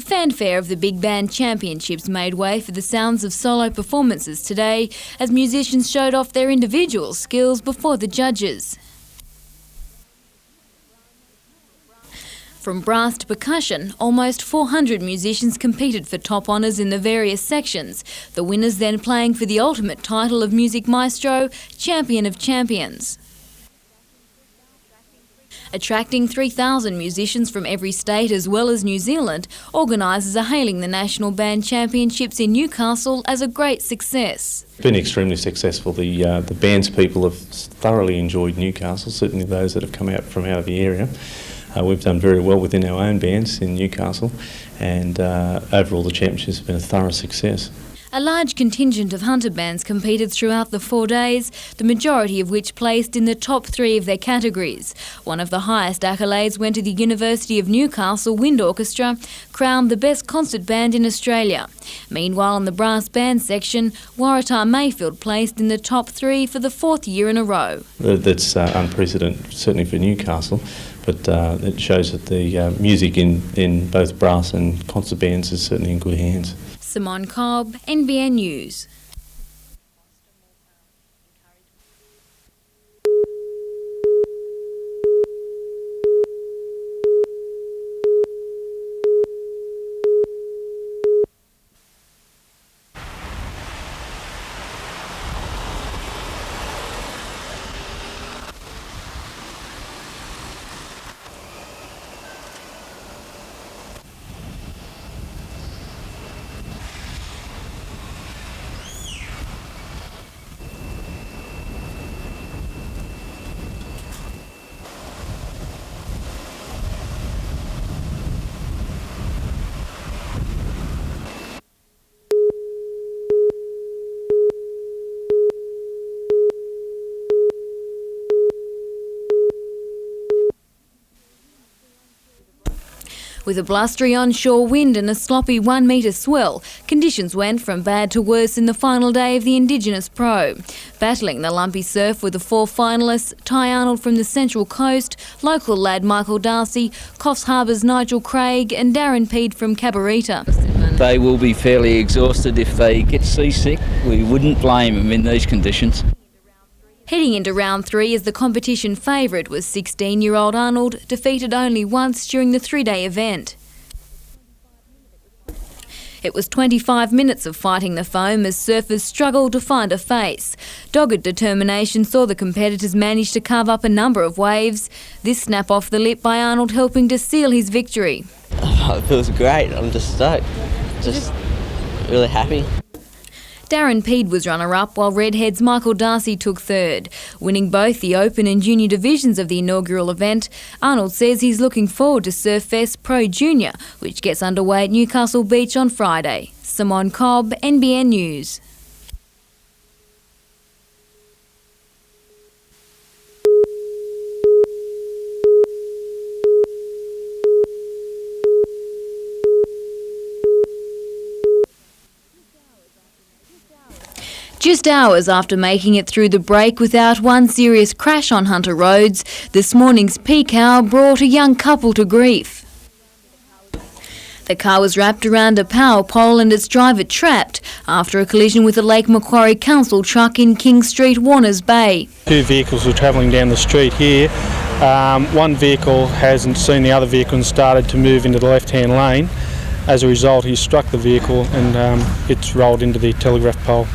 fanfare of the Big Band Championships made way for the sounds of solo performances today as musicians showed off their individual skills before the judges. From brass to percussion, almost 400 musicians competed for top honours in the various sections, the winners then playing for the ultimate title of Music Maestro, Champion of Champions. Attracting 3,000 musicians from every state as well as New Zealand, organisers are hailing the National Band Championships in Newcastle as a great success. It's been extremely successful. The band's people have thoroughly enjoyed Newcastle, certainly those that have come out of the area. We've done very well within our own bands in Newcastle, and overall the championships have been a thorough success. A large contingent of hunter bands competed throughout the 4 days, the majority of which placed in the top 3 of their categories. One of the highest accolades went to the University of Newcastle Wind Orchestra, crowned the best concert band in Australia. Meanwhile, in the brass band section, Waratah Mayfield placed in the top 3 for the 4th year in a row. That's unprecedented, certainly for Newcastle, but it shows that the music in both brass and concert bands is certainly in good hands. Simone Cobb, NBN News. With a blustery onshore wind and a sloppy 1 metre swell, conditions went from bad to worse in the final day of the Indigenous Pro. Battling the lumpy surf were the 4 finalists: Ty Arnold from the Central Coast, local lad Michael Darcy, Coffs Harbour's Nigel Craig and Darren Peed from Cabarita. They will be fairly exhausted if they get seasick. We wouldn't blame them in these conditions. Heading into round 3 as the competition favourite was 16-year-old Arnold, defeated only once during the 3-day event. It was 25 minutes of fighting the foam as surfers struggled to find a face. Dogged determination saw the competitors manage to carve up a number of waves. This snap off the lip by Arnold helping to seal his victory. Oh, it feels great. I'm just stoked. Just really happy. Darren Peed was runner-up, while Redhead's Michael Darcy took 3rd. Winning both the Open and Junior divisions of the inaugural event, Arnold says he's looking forward to Surffest Pro Junior, which gets underway at Newcastle Beach on Friday. Simone Cobb, NBN News. Just hours after making it through the break without one serious crash on Hunter roads, this morning's peak hour brought a young couple to grief. The car was wrapped around a power pole and its driver trapped after a collision with a Lake Macquarie Council truck in King Street, Warners Bay. 2 vehicles were travelling down the street here. One vehicle hasn't seen the other vehicle and started to move into the left-hand lane. As a result, he struck the vehicle and it's rolled into the telegraph pole.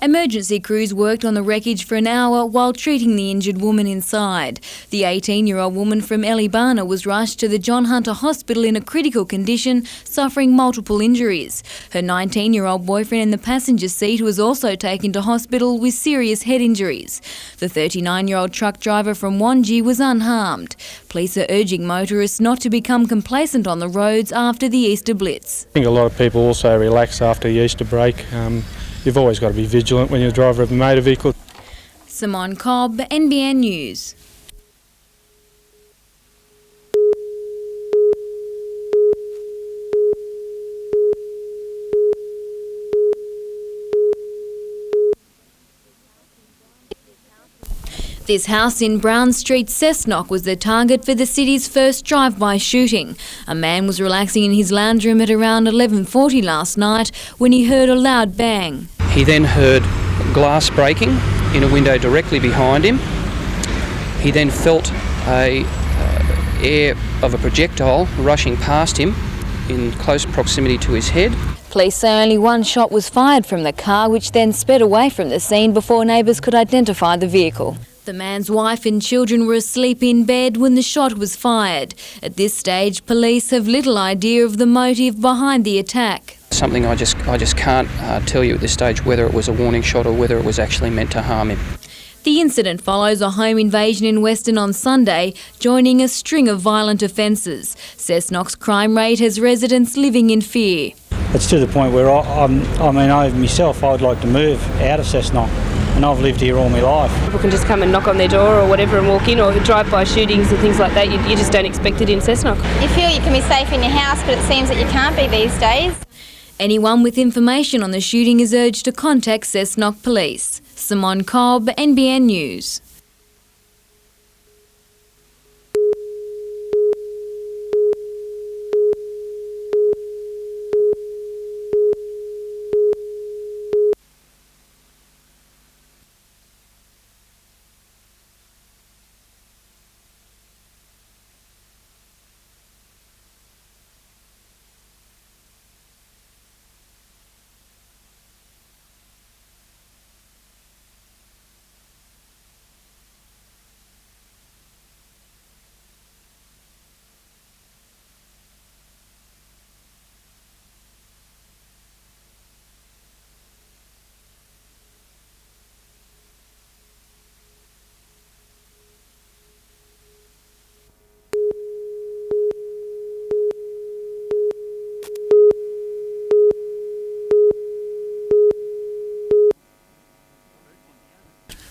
Emergency crews worked on the wreckage for an hour while treating the injured woman inside. The 18-year-old woman from Elibana was rushed to the John Hunter Hospital in a critical condition, suffering multiple injuries. Her 19-year-old boyfriend in the passenger seat was also taken to hospital with serious head injuries. The 39-year-old truck driver from Wanji was unharmed. Police are urging motorists not to become complacent on the roads after the Easter Blitz. I think a lot of people also relax after the Easter break. You've always got to be vigilant when you're the driver of a motor vehicle. Simone Cobb, NBN News. This house in Brown Street, Cessnock, was the target for the city's first drive-by shooting. A man was relaxing in his lounge room at around 11:40 last night when he heard a loud bang. He then heard glass breaking in a window directly behind him. He then felt air of a projectile rushing past him in close proximity to his head. Police say only one shot was fired from the car, which then sped away from the scene before neighbours could identify the vehicle. The man's wife and children were asleep in bed when the shot was fired. At this stage, police have little idea of the motive behind the attack. Something I just can't tell you at this stage, whether it was a warning shot or whether it was actually meant to harm him. The incident follows a home invasion in Western on Sunday, joining a string of violent offences. Cessnock's crime rate has residents living in fear. It's to the point where I myself, I'd like to move out of Cessnock, and I've lived here all my life. People can just come and knock on their door or whatever and walk in, or drive-by shootings and things like that. You just don't expect it in Cessnock. You feel you can be safe in your house, but it seems that you can't be these days. Anyone with information on the shooting is urged to contact Cessnock Police. Simone Cobb, NBN News.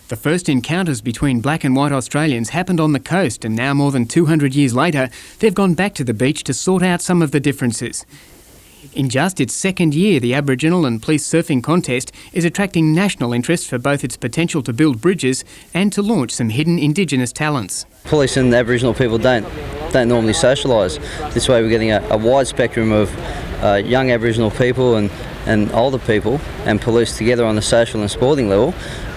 The first encounters between black and white Australians happened on the coast, and now more than 200 years later, they've gone back to the beach to sort out some of the differences. In just its second year, the Aboriginal and police surfing contest is attracting national interest for both its potential to build bridges and to launch some hidden Indigenous talents. Police and Aboriginal people don't normally socialise. This way we're getting a wide spectrum of young Aboriginal people and older people and police together on the social and sporting level,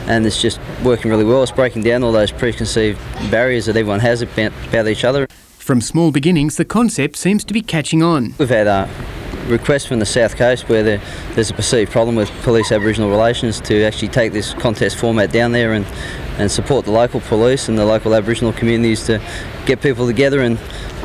and it's just working really well. It's breaking down all those preconceived barriers that everyone has about each other. From small beginnings, the concept seems to be catching on. We've had requests from the South Coast where there's a perceived problem with police-Aboriginal relations to actually take this contest format down there and support the local police and the local Aboriginal communities to get people together and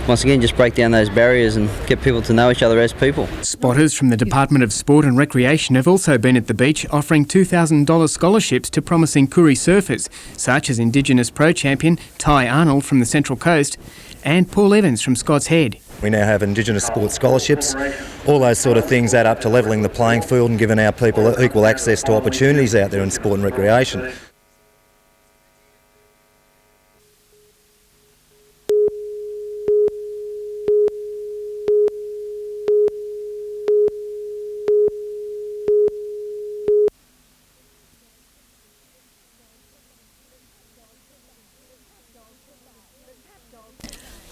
once again just break down those barriers and get people to know each other as people. Spotters from the Department of Sport and Recreation have also been at the beach offering $2,000 scholarships to promising Koori surfers, such as Indigenous pro champion Ty Arnold from the Central Coast and Paul Evans from Scott's Head. We now have Indigenous sport scholarships. All those sort of things add up to levelling the playing field and giving our people equal access to opportunities out there in sport and recreation.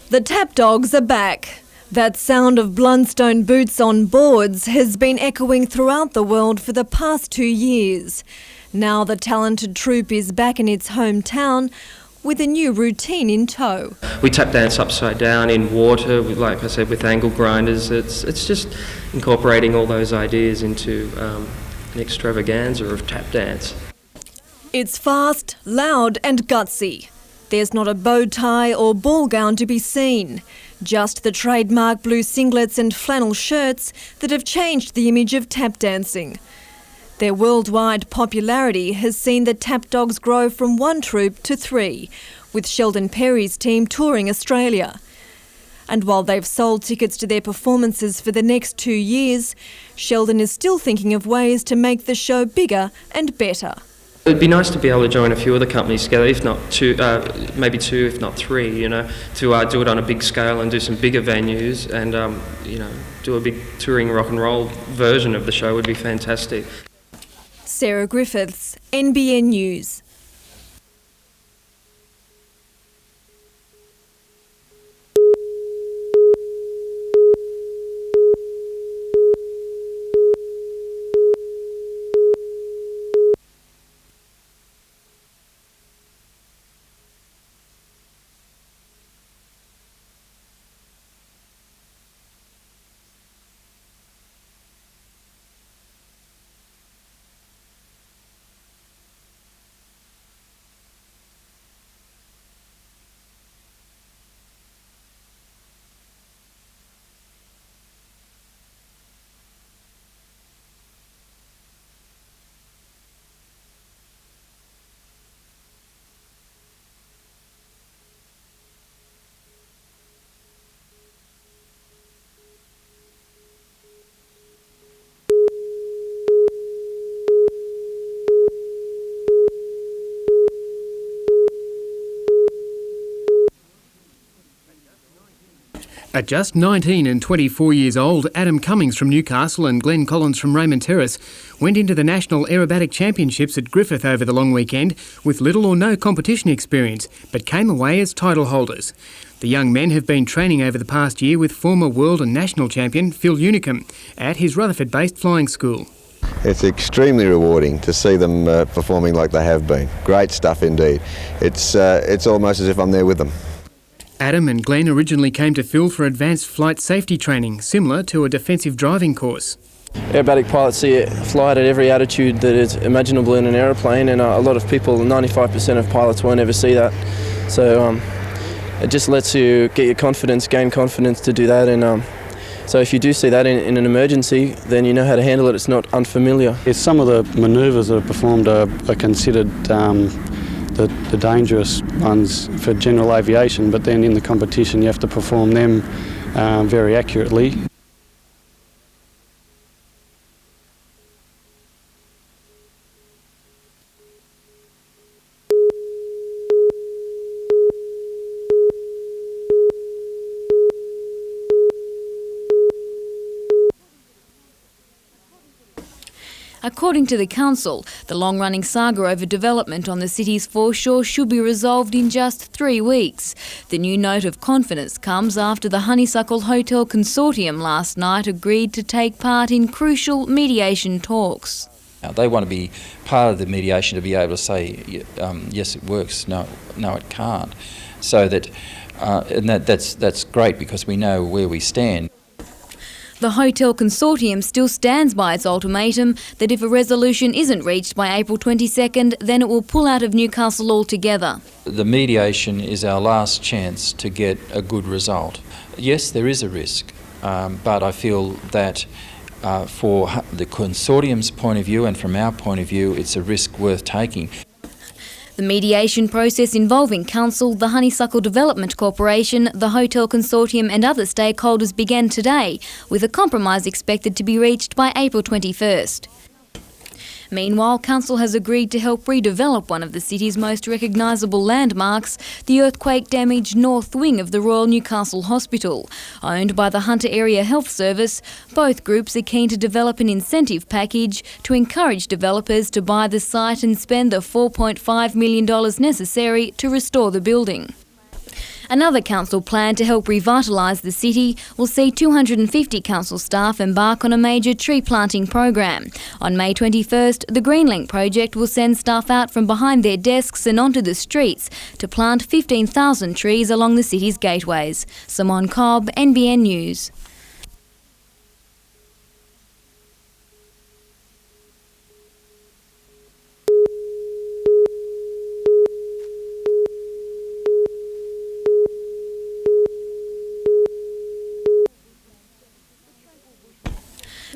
The tap dogs are back. That sound of Blundstone boots on boards has been echoing throughout the world for the past 2 years. Now the talented troupe is back in its hometown with a new routine in tow. We tap dance upside down in water, like I said, with angle grinders. It's just incorporating all those ideas into an extravaganza of tap dance. It's fast, loud and gutsy. There's not a bow tie or ball gown to be seen, just the trademark blue singlets and flannel shirts that have changed the image of tap dancing. Their worldwide popularity has seen the tap dogs grow from 1 troupe to 3, with Sheldon Perry's team touring Australia. And while they've sold tickets to their performances for the next 2 years, Sheldon is still thinking of ways to make the show bigger and better. It'd be nice to be able to join a few other companies together, if not two, maybe 2, if not 3, to do it on a big scale and do some bigger venues and, do a big touring rock and roll version of the show would be fantastic. Sarah Griffiths, NBN News. At just 19 and 24 years old, Adam Cummings from Newcastle and Glenn Collins from Raymond Terrace went into the National Aerobatic Championships at Griffith over the long weekend with little or no competition experience, but came away as title holders. The young men have been training over the past year with former world and national champion Phil Unicum at his Rutherford-based flying school. It's extremely rewarding to see them performing like they have been. Great stuff indeed. It's almost as if I'm there with them. Adam and Glenn originally came to Phil for advanced flight safety training, similar to a defensive driving course. Aerobatic pilots see it fly at every altitude that is imaginable in an aeroplane, and a lot of people, 95% of pilots, won't ever see that. So it just lets you get your confidence, gain confidence to do that, and so if you do see that in an emergency, then you know how to handle it. It's not unfamiliar. Some of the manoeuvres that are performed are considered the dangerous ones for general aviation, but then in the competition you have to perform them very accurately. According to the council, the long-running saga over development on the city's foreshore should be resolved in just 3 weeks. The new note of confidence comes after the Honeysuckle Hotel Consortium last night agreed to take part in crucial mediation talks. Now, they want to be part of the mediation to be able to say, yes, it works, no, it can't. So that, that's great because we know where we stand. The Hotel Consortium still stands by its ultimatum that if a resolution isn't reached by April 22nd, then it will pull out of Newcastle altogether. The mediation is our last chance to get a good result. Yes, there is a risk, but I feel that for the consortium's point of view and from our point of view, it's a risk worth taking. The mediation process involving Council, the Honeysuckle Development Corporation, the Hotel Consortium and other stakeholders began today, with a compromise expected to be reached by April 21st. Meanwhile, Council has agreed to help redevelop one of the city's most recognisable landmarks, the earthquake-damaged north wing of the Royal Newcastle Hospital. Owned by the Hunter Area Health Service, both groups are keen to develop an incentive package to encourage developers to buy the site and spend the $4.5 million necessary to restore the building. Another council plan to help revitalise the city will see 250 council staff embark on a major tree planting program. On May 21st, the Greenlink project will send staff out from behind their desks and onto the streets to plant 15,000 trees along the city's gateways. Simone Cobb, NBN News.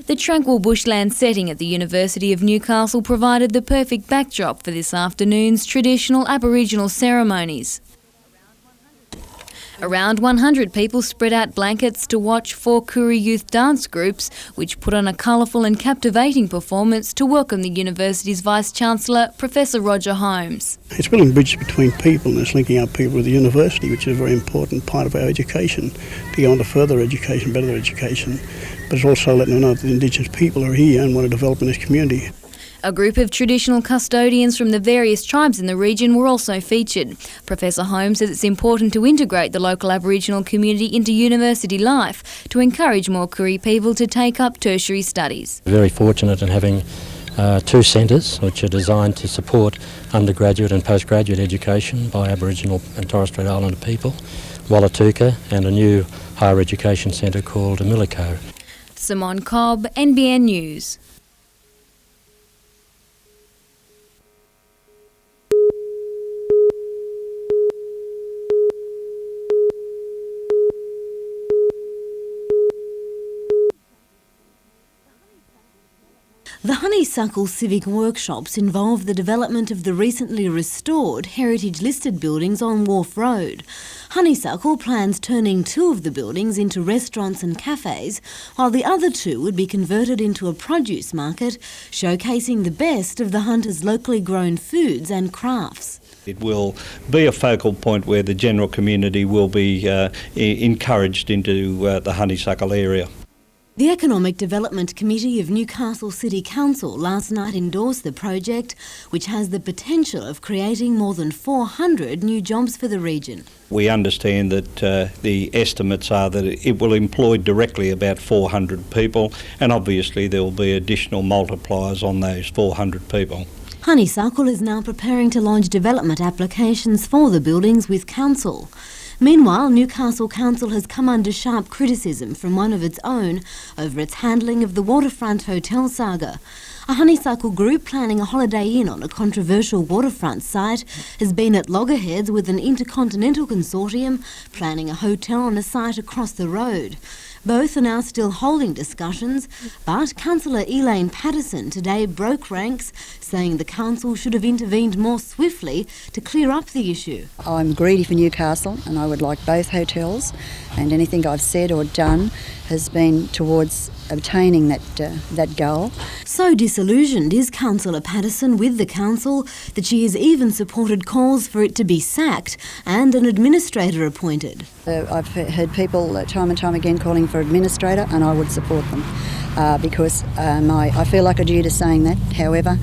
The tranquil bushland setting at the University of Newcastle provided the perfect backdrop for this afternoon's traditional Aboriginal ceremonies. Around 100 people spread out blankets to watch 4 Koori youth dance groups, which put on a colourful and captivating performance to welcome the university's Vice-Chancellor, Professor Roger Holmes. It's building bridges between people and it's linking up people with the university, which is a very important part of our education, to go on to further education, better education. But it's also letting them know that the Indigenous people are here and want to develop in this community. A group of traditional custodians from the various tribes in the region were also featured. Professor Holmes says it's important to integrate the local Aboriginal community into university life to encourage more Koori people to take up tertiary studies. Very fortunate in having 2 centres which are designed to support undergraduate and postgraduate education by Aboriginal and Torres Strait Islander people, Wallatuka, and a new higher education centre called Amilico. Simone Cobb, NBN News. The Honeysuckle Civic Workshops involve the development of the recently restored heritage-listed buildings on Wharf Road. Honeysuckle plans turning 2 of the buildings into restaurants and cafes, while the other 2 would be converted into a produce market, showcasing the best of the Hunters' locally grown foods and crafts. It will be a focal point where the general community will be encouraged into the honeysuckle area. The Economic Development Committee of Newcastle City Council last night endorsed the project, which has the potential of creating more than 400 new jobs for the region. We understand that the estimates are that it will employ directly about 400 people, and obviously there will be additional multipliers on those 400 people. Honeysuckle is now preparing to launch development applications for the buildings with Council. Meanwhile, Newcastle Council has come under sharp criticism from one of its own over its handling of the waterfront hotel saga. A honeysuckle group planning a Holiday Inn on a controversial waterfront site has been at loggerheads with an intercontinental consortium planning a hotel on a site across the road. Both are now still holding discussions, but Councillor Elaine Patterson today broke ranks, saying the council should have intervened more swiftly to clear up the issue. I'm greedy for Newcastle and I would like both hotels, and anything I've said or done has been towards obtaining that goal. So disillusioned is Councillor Patterson with the council that she has even supported calls for it to be sacked and an administrator appointed. I've heard people time and time again calling for administrator, and I would support them because I feel like a due to saying that. However,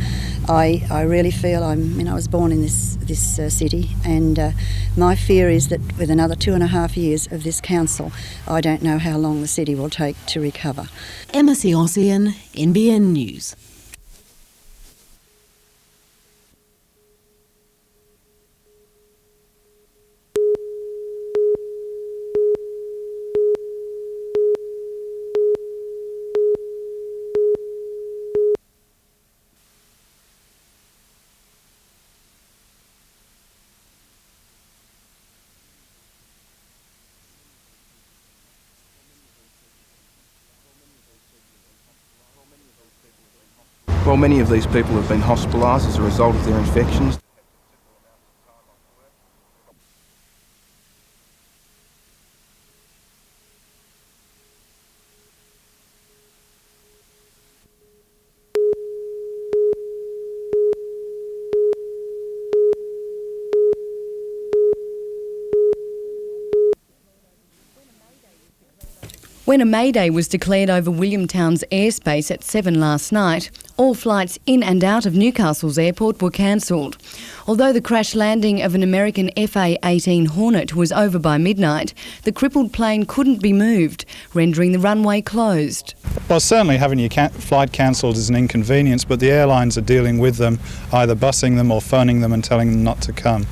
I really feel I was born in this city, and my fear is that with another 2.5 years of this council, I don't know how long the city will take to recover. Emma Siossian, NBN News. Well, many of these people have been hospitalised as a result of their infections. When a Mayday was declared over Williamtown's airspace at 7 last night, all flights in and out of Newcastle's airport were cancelled. Although the crash landing of an American FA-18 Hornet was over by midnight, the crippled plane couldn't be moved, rendering the runway closed. Well, certainly having your flight cancelled is an inconvenience, but the airlines are dealing with them, either busing them or phoning them and telling them not to come.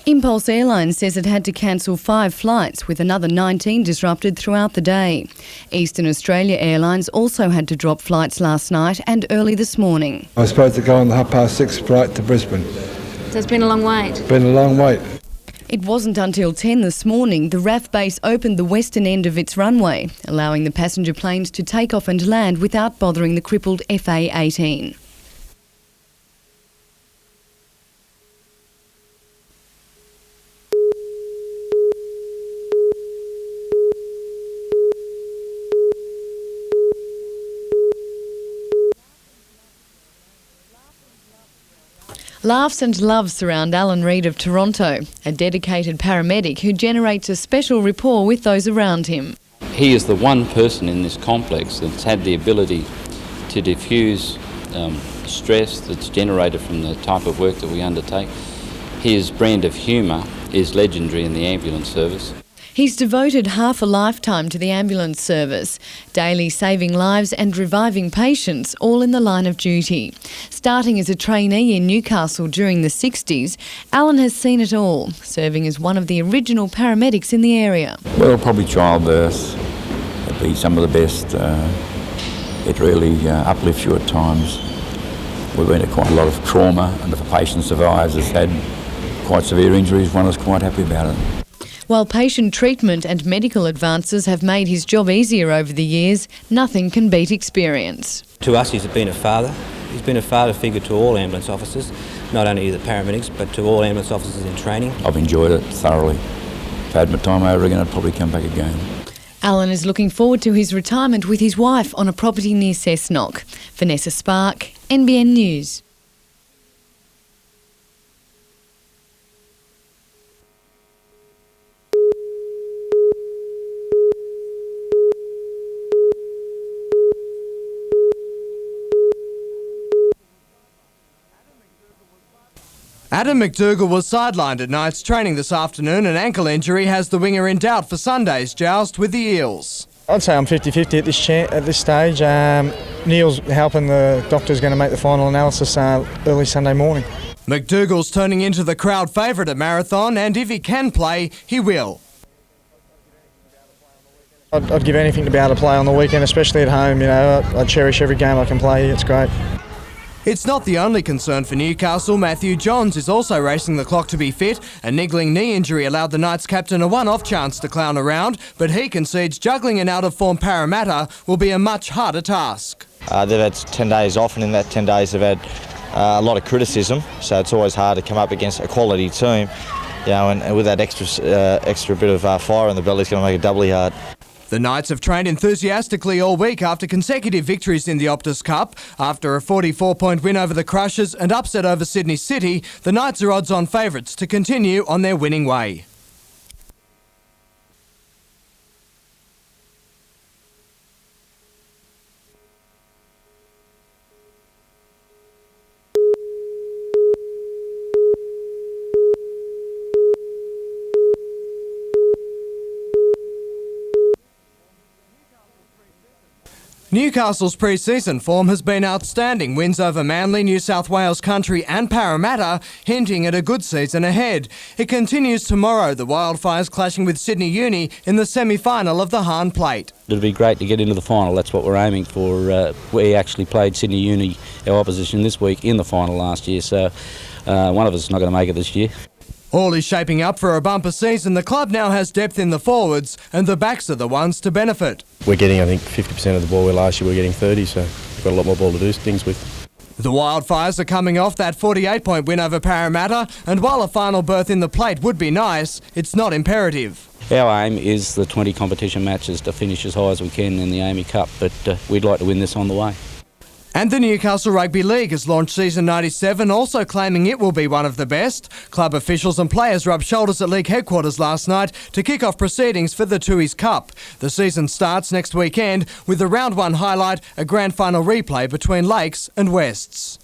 Impulse Airlines says it had to cancel 5 flights, with another 19 disrupted throughout the day. Eastern Australia Airlines also had to drop flights last night and early this morning. I was supposed to go on the 6:30 flight to Brisbane. So it's been a long wait? It's been a long wait. It wasn't until 10 this morning the RAF base opened the western end of its runway, allowing the passenger planes to take off and land without bothering the crippled FA-18. Laughs and love surround Alan Reid of Toronto, a dedicated paramedic who generates a special rapport with those around him. He is the one person in this complex that's had the ability to diffuse stress that's generated from the type of work that we undertake. His brand of humour is legendary in the ambulance service. He's devoted half a lifetime to the ambulance service, daily saving lives and reviving patients, all in the line of duty. Starting as a trainee in Newcastle during the 60s, Alan has seen it all, serving as one of the original paramedics in the area. Well, probably childbirth would be some of the best. It really uplifts you at times. We've been to quite a lot of trauma, and if a patient survives, has had quite severe injuries, one is quite happy about it. While patient treatment and medical advances have made his job easier over the years, nothing can beat experience. To us, he's been a father. He's been a father figure to all ambulance officers, not only the paramedics, but to all ambulance officers in training. I've enjoyed it thoroughly. If I had my time over again, I'd probably come back again. Alan is looking forward to his retirement with his wife on a property near Cessnock. Vanessa Spark, NBN News. Adam McDougall was sidelined at Knights training this afternoon. An ankle injury has the winger in doubt for Sunday's joust with the Eels. I'd say I'm 50-50 at this stage. Neil's helping. The doctor's going to make the final analysis early Sunday morning. McDougall's turning into the crowd favourite at Marathon, and if he can play, he will. I'd give anything to be able to play on the weekend, especially at home. You know, I cherish every game I can play. It's great. It's not the only concern for Newcastle. Matthew Johns is also racing the clock to be fit. A niggling knee injury allowed the Knights captain a one-off chance to clown around, but he concedes juggling an out-of-form Parramatta will be a much harder task. They've had 10 days off, and in that 10 days they've had a lot of criticism, so it's always hard to come up against a quality team. You know, and with that extra bit of fire in the belly, it's going to make it doubly hard. The Knights have trained enthusiastically all week after consecutive victories in the Optus Cup. After a 44-point win over the Crushers and upset over Sydney City, the Knights are odds-on favourites to continue on their winning way. Newcastle's pre-season form has been outstanding. Wins over Manly, New South Wales Country and Parramatta, hinting at a good season ahead. It continues tomorrow, the Wildfires clashing with Sydney Uni in the semi-final of the Hahn Plate. It'll be great to get into the final. That's what we're aiming for. We actually played Sydney Uni, our opposition, this week in the final last year, so one of us is not going to make it this year. All is shaping up for a bumper season. The club now has depth in the forwards, and the backs are the ones to benefit. We're getting, I think, 50% of the ball, where last year we were getting 30, so we've got a lot more ball to do things with. The Wildfires are coming off that 48-point win over Parramatta, and while a final berth in the plate would be nice, it's not imperative. Our aim is the 20 competition matches to finish as high as we can in the AAMI Cup, but we'd like to win this on the way. And the Newcastle Rugby League has launched season 97, also claiming it will be one of the best. Club officials and players rubbed shoulders at league headquarters last night to kick off proceedings for the Tooheys Cup. The season starts next weekend with the round one highlight, a grand final replay between Lakes and Wests.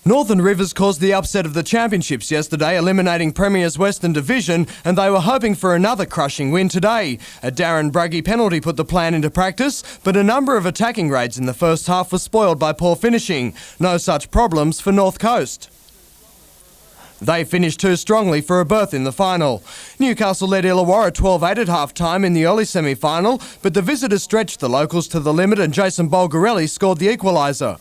Northern Rivers caused the upset of the championships yesterday, eliminating Premier's Western Division, and they were hoping for another crushing win today. A Darren Bruggy penalty put the plan into practice, but a number of attacking raids in the first half were spoiled by poor finishing. No such problems for North Coast. They finished too strongly for a berth in the final. Newcastle led Illawarra 12-8 at half-time in the early semi-final, but the visitors stretched the locals to the limit and Jason Bulgarelli scored the equaliser.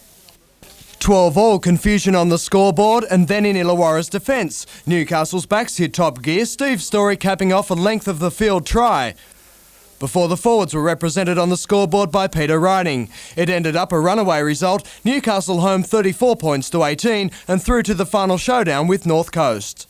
12-all, confusion on the scoreboard and then in Illawarra's defence. Newcastle's backs hit top gear, Steve Story capping off a length of the field try before the forwards were represented on the scoreboard by Peter Riding. It ended up a runaway result, Newcastle home 34 points to 18 and through to the final showdown with North Coast.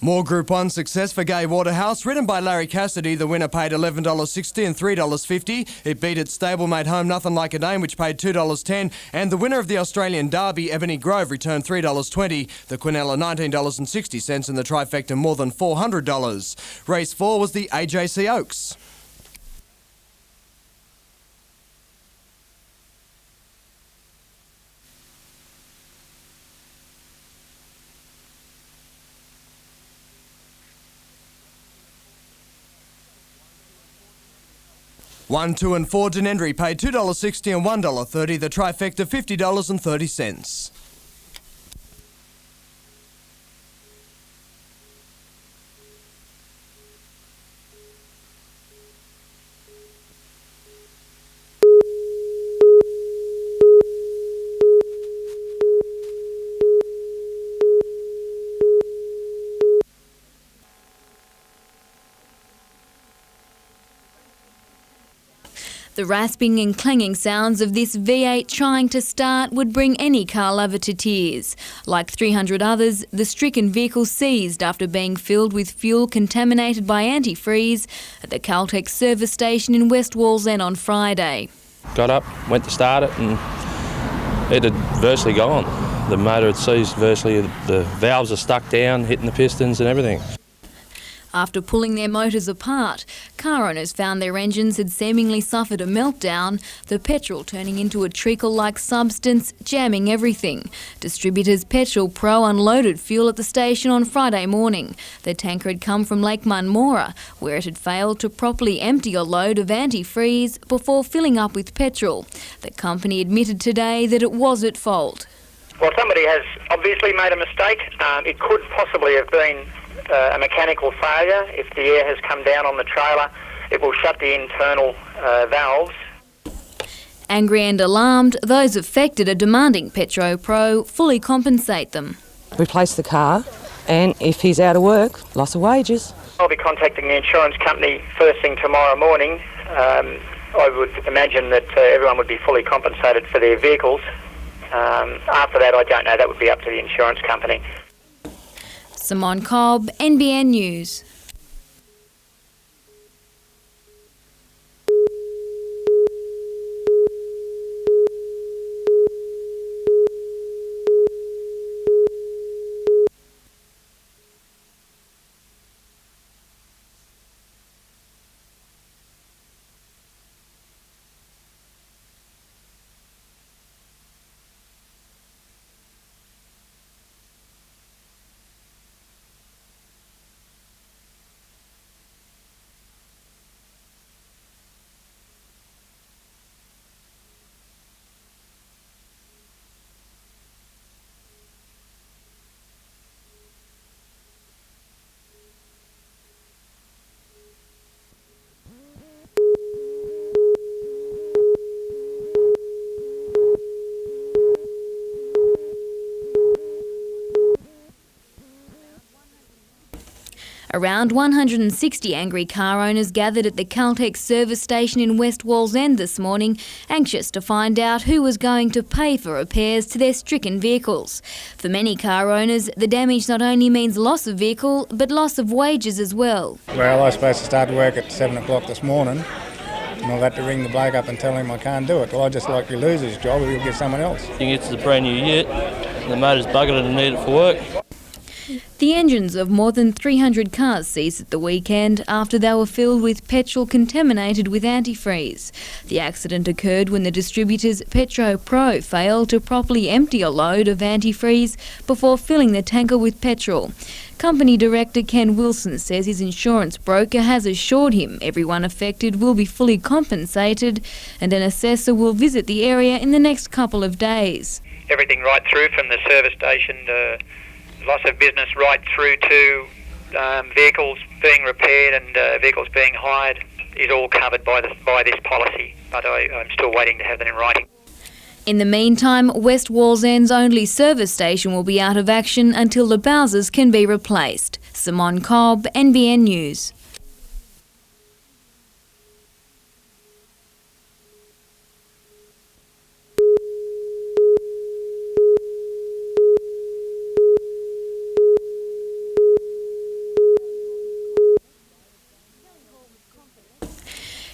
More Group 1 success for Gay Waterhouse. Ridden by Larry Cassidy, the winner paid $11.60 and $3.50. It beat its stablemate Home Nothing Like a Name, which paid $2.10. And the winner of the Australian Derby, Ebony Grove, returned $3.20. The Quinella $19.60 and the trifecta more than $400. Race 4 was the AJC Oaks. One, 2 and 4 Denendry paid $2.60 and $1.30. The trifecta $50.30. The rasping and clanging sounds of this V8 trying to start would bring any car lover to tears. Like 300 others, the stricken vehicle seized after being filled with fuel contaminated by antifreeze at the Caltex service station in West Wallsend on Friday. Got up, went to start it, and it had virtually gone. The motor had seized virtually, the valves are stuck down, hitting the pistons and everything. After pulling their motors apart, car owners found their engines had seemingly suffered a meltdown, the petrol turning into a treacle-like substance, jamming everything. Distributors Petrol Pro unloaded fuel at the station on Friday morning. The tanker had come from Lake Munmora, where it had failed to properly empty a load of antifreeze before filling up with petrol. The company admitted today that it was at fault. Well, somebody has obviously made a mistake. It could possibly have been a mechanical failure. If the air has come down on the trailer, it will shut the internal valves. Angry and alarmed, those affected are demanding Petro Pro fully compensate them. Replace the car, and if he's out of work, loss of wages. I'll be contacting the insurance company first thing tomorrow morning. I would imagine that everyone would be fully compensated for their vehicles. After that, I don't know. That would be up to the insurance company. Simone Cobb, NBN News. Around 160 angry car owners gathered at the Caltex service station in West Wallsend this morning, anxious to find out who was going to pay for repairs to their stricken vehicles. For many car owners, the damage not only means loss of vehicle, but loss of wages as well. Well, I was supposed to start work at 7 o'clock this morning, and I've had to ring the bloke up and tell him I can't do it. Well, I just like to lose his job, or he'll get someone else. It's a brand new ute, the motor's buggered and need it for work. The engines of more than 300 cars seized at the weekend after they were filled with petrol contaminated with antifreeze. The accident occurred when the distributor's Petro Pro failed to properly empty a load of antifreeze before filling the tanker with petrol. Company director Ken Wilson says his insurance broker has assured him everyone affected will be fully compensated, and an assessor will visit the area in the next couple of days. Everything right through from the service station to loss of business right through to vehicles being repaired and vehicles being hired is all covered by this policy, but I'm still waiting to have that in writing. In the meantime, West Wallsend's only service station will be out of action until the Bowsers can be replaced. Simone Cobb, NBN News.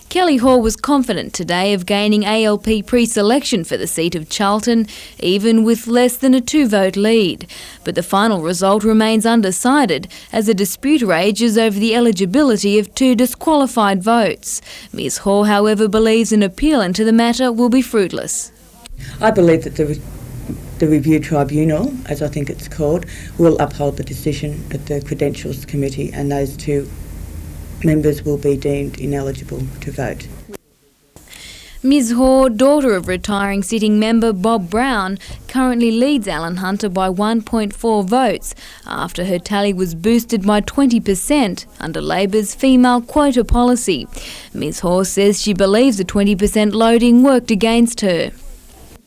Kelly Hall was confident today of gaining ALP pre-selection for the seat of Charlton, even with less than a 2-vote lead. But the final result remains undecided as a dispute rages over the eligibility of 2 disqualified votes. Ms Hall, however, believes an appeal into the matter will be fruitless. I believe that the review tribunal, as I think it's called, will uphold the decision at the Credentials Committee, and those 2 members will be deemed ineligible to vote. Ms Hoare, daughter of retiring sitting member Bob Brown, currently leads Alan Hunter by 1.4 votes after her tally was boosted by 20% under Labor's female quota policy. Ms Hoare says she believes the 20% loading worked against her.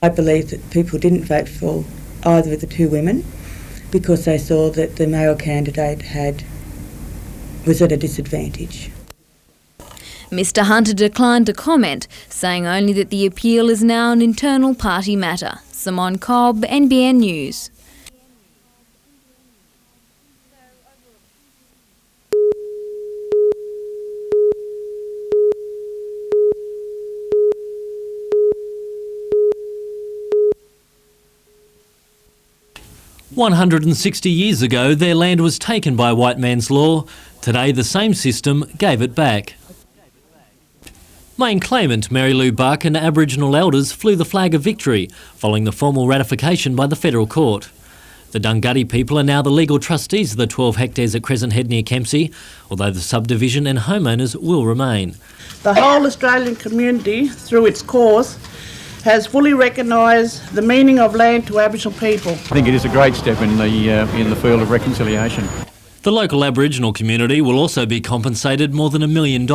I believe that people didn't vote for either of the 2 women because they saw that the male candidate was at a disadvantage. Mr Hunter declined to comment, saying only that the appeal is now an internal party matter. Simone Cobb, NBN News. "160 years ago, their land was taken by white man's law. Today, the same system gave it back." Main claimant Mary Lou Buck and Aboriginal elders flew the flag of victory following the formal ratification by the federal court. The Dunghutti people are now the legal trustees of the 12 hectares at Crescent Head near Kempsey, although the subdivision and homeowners will remain. The whole Australian community, through its cause, has fully recognised the meaning of land to Aboriginal people. I think it is a great step in the field of reconciliation. The local Aboriginal community will also be compensated more than $1 million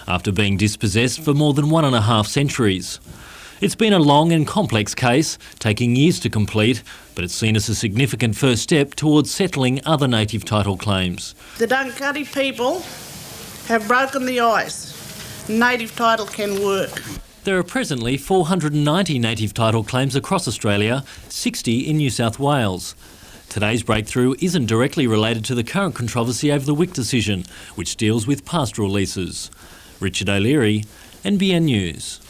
after being dispossessed for more than 1.5 centuries. It's been a long and complex case, taking years to complete, but it's seen as a significant first step towards settling other native title claims. The Dunghutti people have broken the ice. Native title can work. There are presently 490 native title claims across Australia, 60 in New South Wales. Today's breakthrough isn't directly related to the current controversy over the Wick decision, which deals with pastoral leases. Richard O'Leary, NBN News.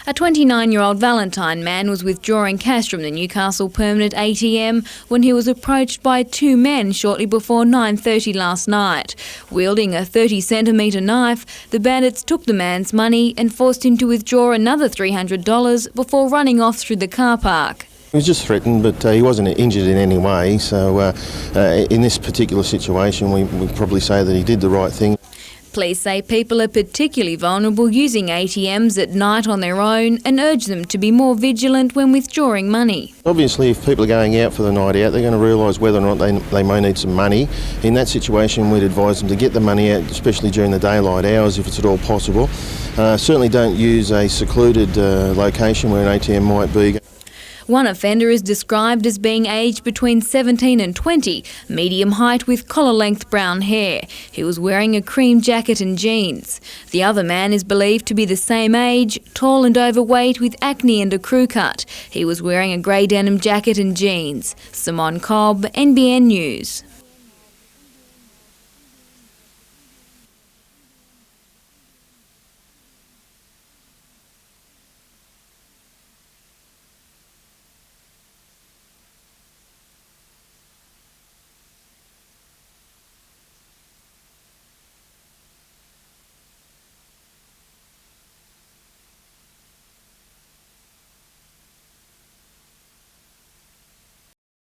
A 29-year-old Valentine man was withdrawing cash from the Newcastle Permanent ATM when he was approached by two men shortly before 9:30 last night. Wielding a 30-centimetre knife, the bandits took the man's money and forced him to withdraw another $300 before running off through the car park. He was just threatened, but he wasn't injured in any way, so in this particular situation we probably say that he did the right thing. Police say people are particularly vulnerable using ATMs at night on their own and urge them to be more vigilant when withdrawing money. Obviously, if people are going out for the night out, they're going to realise whether or not they may need some money. In that situation, we'd advise them to get the money out, especially during the daylight hours if it's at all possible. Certainly don't use a secluded location where an ATM might be. One offender is described as being aged between 17 and 20, medium height with collar-length brown hair. He was wearing a cream jacket and jeans. The other man is believed to be the same age, tall and overweight with acne and a crew cut. He was wearing a grey denim jacket and jeans. Simone Cobb, NBN News.